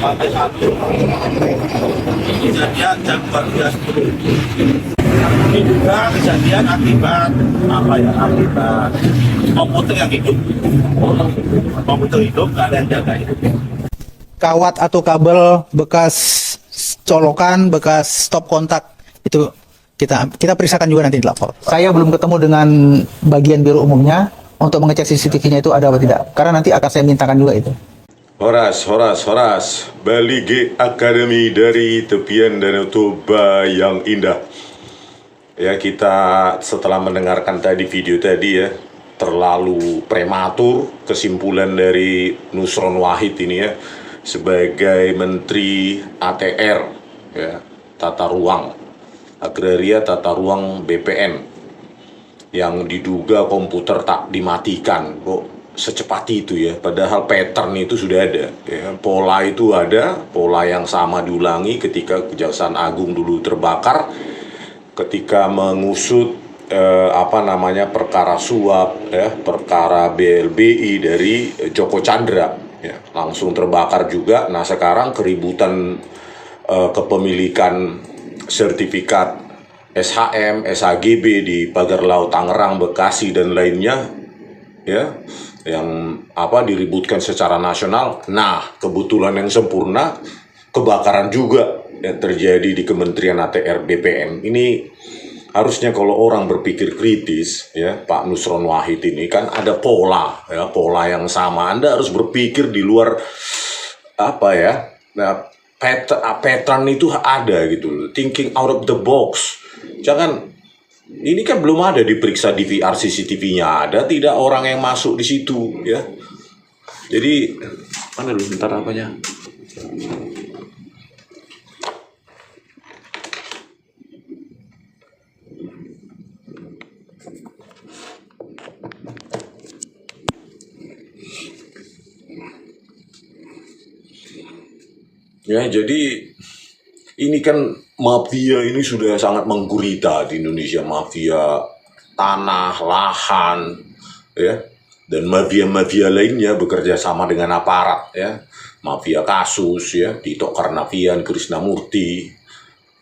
lantai 1. Kejadian jam 14.10. Ini juga kejadian akibat apa ya? Akibat komputer yang hidup. Komputer hidup, nggak ada yang jaga itu. Kawat atau kabel bekas colokan, bekas stop kontak itu kita periksakan juga nanti di lapor. Saya belum ketemu dengan bagian biro umumnya untuk mengecek CCTV-nya itu ada apa tidak. Karena nanti akan saya mintakan juga itu. Horas, Bali G Academy dari tepian Danau Toba yang indah. Ya, kita setelah mendengarkan tadi video tadi ya, terlalu prematur kesimpulan dari Nusron Wahid ini ya, sebagai Menteri ATR ya, Tata Ruang Agraria Tata Ruang BPN, yang diduga komputer tak dimatikan. Kok secepat itu ya, padahal pattern itu sudah ada ya. Pola itu ada, pola yang sama diulangi ketika Kejaksaan Agung dulu terbakar, ketika mengusut perkara suap ya, perkara BLBI dari Joko Chandra ya, langsung terbakar juga. Nah, sekarang keributan kepemilikan sertifikat SHM, SHGB di Pagar Laut Tangerang, Bekasi dan lainnya ya, yang diributkan secara nasional. Nah, kebetulan yang sempurna kebakaran juga yang terjadi di Kementerian ATR BPN. Ini harusnya kalau orang berpikir kritis ya, Pak Nusron Wahid ini kan ada pola ya, pola yang sama. Anda harus berpikir di luar pattern itu ada gitu, thinking out of the box. Jangan, ini kan belum ada diperiksa DVR CCTV-nya, ada tidak orang yang masuk di situ ya. Jadi mana dulu bentar apanya? Ya, jadi ini kan mafia ini sudah sangat menggurita di Indonesia, mafia tanah, lahan, ya, dan mafia-mafia lainnya bekerja sama dengan aparat, ya, mafia kasus, ya, Tito Karnavian, Krisnamurti,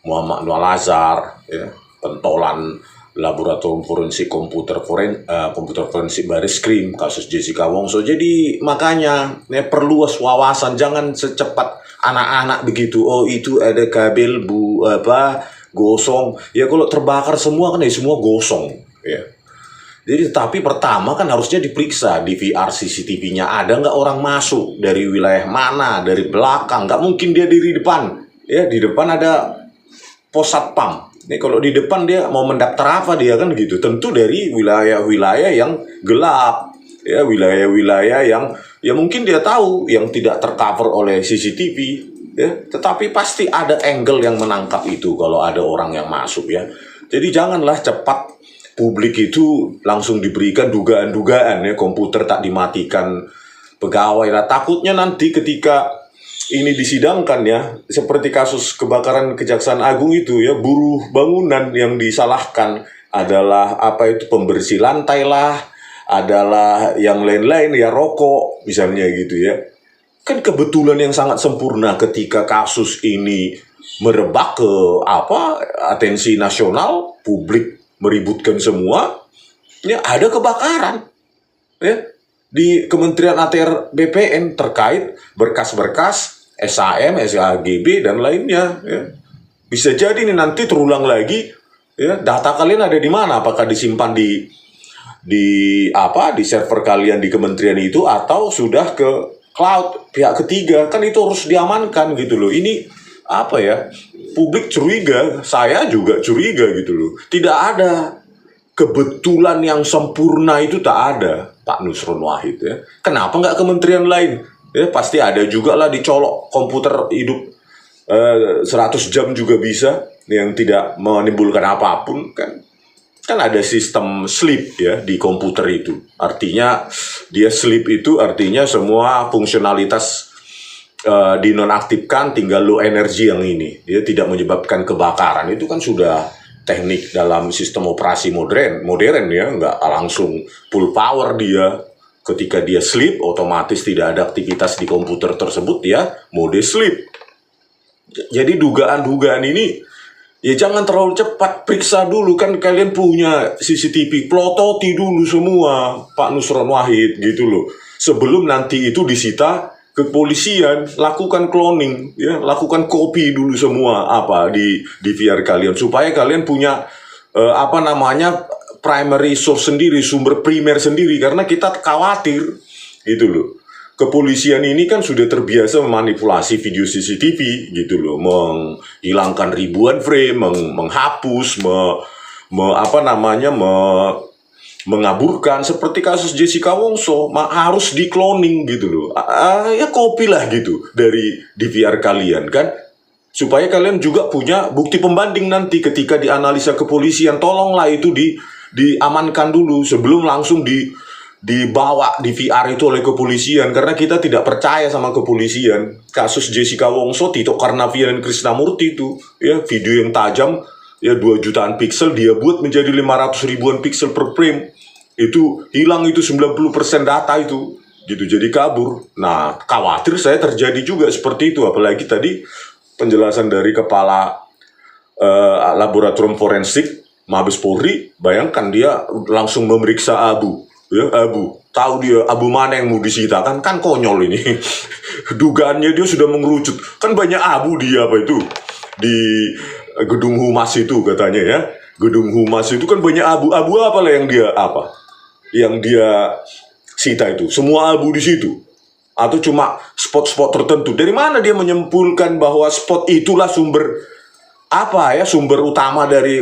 Muhammad Nur Lazar, ya, pentolan laboratorium forensik komputer forensik Bareskrim, kasus Jessica Wongso. Jadi makanya ya, perluas wawasan, jangan secepat anak-anak begitu. Oh, itu ada kabel gosong. Ya kalau terbakar semua kan ya semua gosong ya. Jadi tapi pertama kan harusnya diperiksa DVR CCTV-nya, ada nggak orang masuk dari wilayah mana, dari belakang. Nggak mungkin dia di depan. Ya, di depan ada pos satpam. Nih kalau di depan dia mau mendaftar apa dia kan gitu. Tentu dari wilayah-wilayah yang gelap. Ya, wilayah-wilayah yang ya mungkin dia tahu yang tidak tercover oleh CCTV ya, tetapi pasti ada angle yang menangkap itu kalau ada orang yang masuk ya. Jadi janganlah cepat publik itu langsung diberikan dugaan-dugaan ya, komputer tak dimatikan pegawai lah. Takutnya nanti ketika ini disidangkan ya, seperti kasus kebakaran Kejaksaan Agung itu ya, buruh bangunan yang disalahkan adalah pembersih lantai lah, adalah yang lain-lain ya, rokok misalnya gitu ya. Kan kebetulan yang sangat sempurna ketika kasus ini merebak ke atensi nasional, publik meributkan semua, ya ada kebakaran ya di Kementerian ATR BPN terkait berkas-berkas SHM, SHGB dan lainnya ya. Bisa jadi nih nanti terulang lagi ya, data kalian ada di mana? Apakah disimpan di server kalian di kementerian itu atau sudah ke cloud pihak ketiga? Kan itu harus diamankan gitu loh. Ini publik curiga, saya juga curiga gitu loh. Tidak ada kebetulan yang sempurna, itu tak ada Pak Nusron Wahid ya. Kenapa nggak kementerian lain? Ya pasti ada juga lah dicolok komputer hidup 100 jam juga bisa yang tidak menimbulkan apapun kan. Kan ada sistem sleep ya di komputer itu. Artinya dia sleep itu artinya semua fungsionalitas dinonaktifkan, tinggal low energy yang ini. Dia tidak menyebabkan kebakaran. Itu kan sudah teknik dalam sistem operasi modern ya, nggak langsung full power dia Ketika dia sleep, otomatis tidak ada aktivitas di komputer tersebut, ya mode sleep. Jadi dugaan-dugaan ini, ya jangan terlalu cepat, periksa dulu, kan kalian punya CCTV, plototi dulu semua Pak Nusron Wahid gitu loh. Sebelum nanti itu disita ke kepolisian, lakukan cloning, ya, lakukan copy dulu semua apa di VR kalian supaya kalian punya primary source sendiri, sumber primer sendiri, karena kita khawatir gitu loh. Kepolisian ini kan sudah terbiasa memanipulasi video CCTV gitu loh, menghilangkan ribuan frame, menghapus, mengaburkan, seperti kasus Jessica Wongso, harus di cloning gitu loh. Ya copy lah gitu dari DVR kalian kan, supaya kalian juga punya bukti pembanding nanti ketika dianalisa kepolisian. Tolonglah itu diamankan dulu sebelum langsung dibawa di VR itu oleh kepolisian, karena kita tidak percaya sama kepolisian. Kasus Jessica Wongso, Tito Karnavian dan Krishnamurti itu, ya video yang tajam, ya 2 jutaan pixel dia buat menjadi 500 ribuan pixel per frame. Itu hilang, itu 90% data itu gitu, jadi kabur. Nah, khawatir saya terjadi juga seperti itu, apalagi tadi penjelasan dari kepala laboratorium forensik Mabes Polri. Bayangkan dia langsung memeriksa abu, ya abu, tahu dia abu mana yang mau disita, kan konyol ini. Dugaannya dia sudah mengerucut, kan banyak abu di di gedung humas itu katanya, ya gedung humas itu kan banyak abu apa lah yang dia sita itu, semua abu di situ, atau cuma spot-spot tertentu. Dari mana dia menyimpulkan bahwa spot itulah sumber sumber utama dari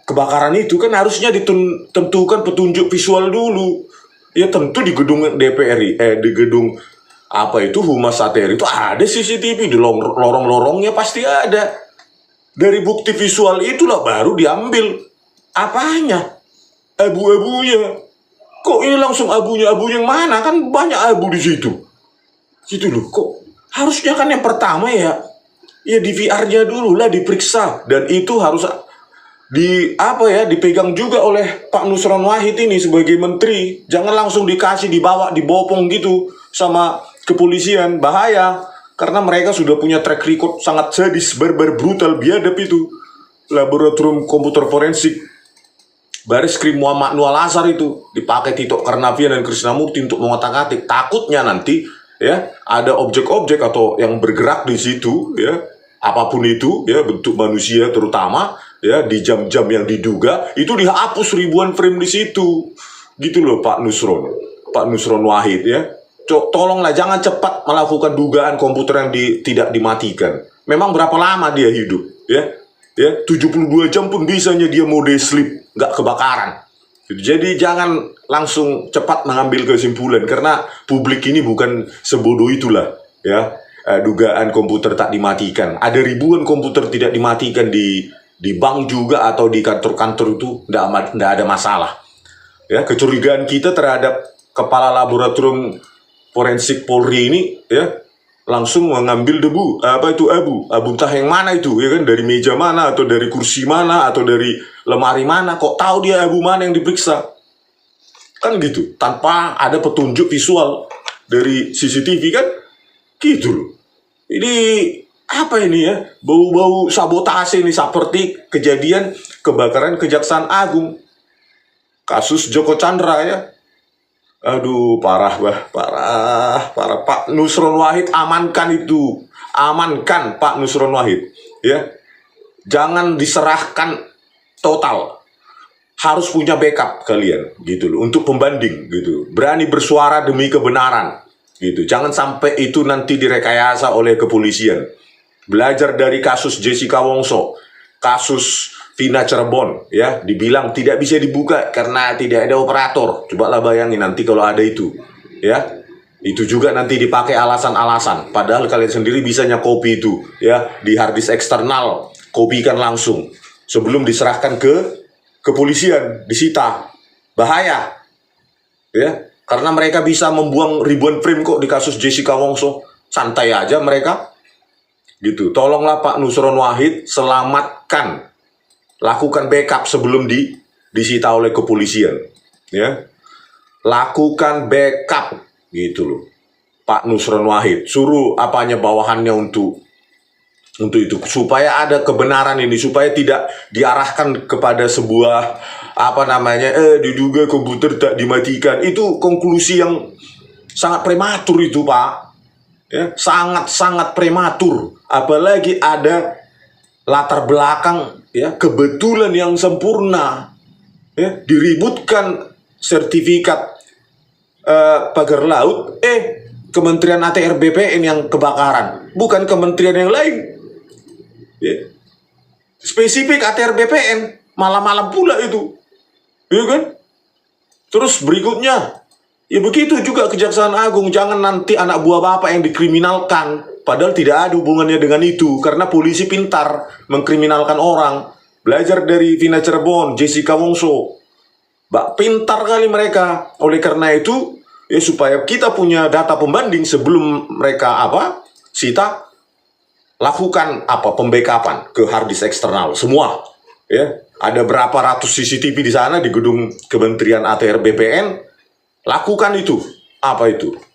kebakaran itu? Kan harusnya ditentukan petunjuk visual dulu, ya tentu di gedung DPRI, di gedung humas ATR itu ada CCTV, di lorong-lorongnya pasti ada. Dari bukti visual itulah baru diambil abu-abunya. Kok ini langsung abunya yang mana? Kan banyak abu di situ. Gitu loh. Kok harusnya kan yang pertama ya DVR-nya dulu lah diperiksa, dan itu harus dipegang juga oleh Pak Nusron Wahid ini sebagai menteri. Jangan langsung dibawa, dibopong gitu sama kepolisian. Bahaya, karena mereka sudah punya track record sangat sadis, barbar, brutal, biadab itu. Laboratorium komputer forensik Bareskrim Muhammad Nual Azhar itu dipakai Tito Karnavian dan Krishnamurti untuk mengotak-atik. Takutnya nanti ya ada objek-objek atau yang bergerak di situ, ya apapun itu, ya bentuk manusia terutama, ya di jam-jam yang diduga itu dihapus ribuan frame di situ. Gitu loh Pak Nusron Wahid, ya. Tolonglah jangan cepat melakukan dugaan komputer yang tidak dimatikan. Memang berapa lama dia hidup, ya 72 jam pun bisanya dia mode sleep, nggak kebakaran. Jadi jangan langsung cepat mengambil kesimpulan, karena publik ini bukan sebodoh itulah, ya. Dugaan komputer tak dimatikan, ada ribuan komputer tidak dimatikan di bank juga atau di kantor-kantor itu, nggak ada masalah. Ya, kecurigaan kita terhadap kepala laboratorium forensik Polri ini, ya langsung mengambil debu, abu entah yang mana itu, ya kan, dari meja mana atau dari kursi mana atau dari lemari mana, kok tahu dia abu mana yang diperiksa, kan gitu, tanpa ada petunjuk visual dari CCTV kan, gitu loh. Ini ini ya, bau-bau sabotase ini, seperti kejadian kebakaran Kejaksaan Agung, kasus Joko Chandra, ya. Aduh, parah Pak Nusron Wahid, amankan Pak Nusron Wahid, ya. Jangan diserahkan total, harus punya backup kalian, gitu loh, untuk pembanding, gitu. Berani bersuara demi kebenaran, gitu. Jangan sampai itu nanti direkayasa oleh kepolisian. Belajar dari kasus Jessica Wongso, kasus Vina Cirebon, ya, dibilang tidak bisa dibuka karena tidak ada operator. Cobalah bayangin nanti kalau ada itu, ya. Itu juga nanti dipakai alasan-alasan. Padahal kalian sendiri bisanya copy itu, ya, di hard disk eksternal, kopikan langsung sebelum diserahkan ke kepolisian, disita. Bahaya, ya, karena mereka bisa membuang ribuan frame kok di kasus Jessica Wongso. Santai aja mereka, gitu. Tolonglah Pak Nusron Wahid, selamatkan. Lakukan backup sebelum disita oleh kepolisian, ya. lakukan backup gitu loh. Pak Nusron Wahid suruh apanya bawahannya untuk itu supaya ada kebenaran ini, supaya tidak diarahkan kepada sebuah diduga komputer tak dimatikan. Itu konklusi yang sangat prematur itu, Pak. Ya, sangat prematur. Apalagi ada latar belakang ya kebetulan yang sempurna. Ya, diributkan sertifikat pagar laut, Kementerian ATR BPN yang kebakaran, bukan kementerian yang lain. Ya. Spesifik ATR BPN, malam-malam pula itu, ya kan? Terus berikutnya, ya begitu juga Kejaksaan Agung, jangan nanti anak buah bapak yang dikriminalkan, padahal tidak ada hubungannya dengan itu, karena polisi pintar mengkriminalkan orang. Belajar dari Vina Cirebon, Jessica Wongso, pintar kali mereka. Oleh karena itu, ya supaya kita punya data pembanding sebelum mereka sita, lakukan pembackupan ke hard disk eksternal semua. Ya, ada berapa ratus CCTV di sana di gedung Kementerian ATR BPN. Lakukan itu.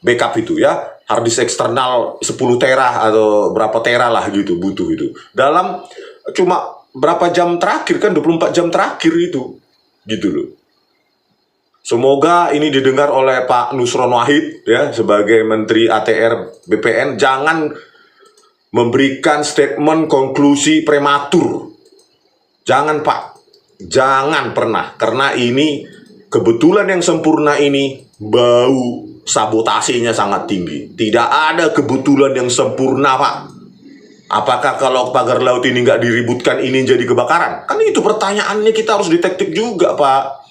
Backup itu ya. Hard disk eksternal 10 tera atau berapa tera lah gitu butuh itu. Dalam cuma berapa jam terakhir kan, 24 jam terakhir itu. Gitu loh. Semoga ini didengar oleh Pak Nusron Wahid ya sebagai Menteri ATR BPN. Jangan memberikan statement konklusi prematur. Jangan, Pak. Jangan pernah. Karena ini kebetulan yang sempurna ini bau sabotasinya sangat tinggi. Tidak ada kebetulan yang sempurna, Pak. Apakah kalau pagar laut ini nggak diributkan ini jadi kebakaran? Kan itu pertanyaannya, kita harus detektif juga, Pak.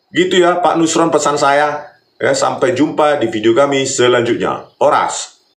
Gitu ya, Pak Nusron, pesan saya. Ya, sampai jumpa di video kami selanjutnya. Oras.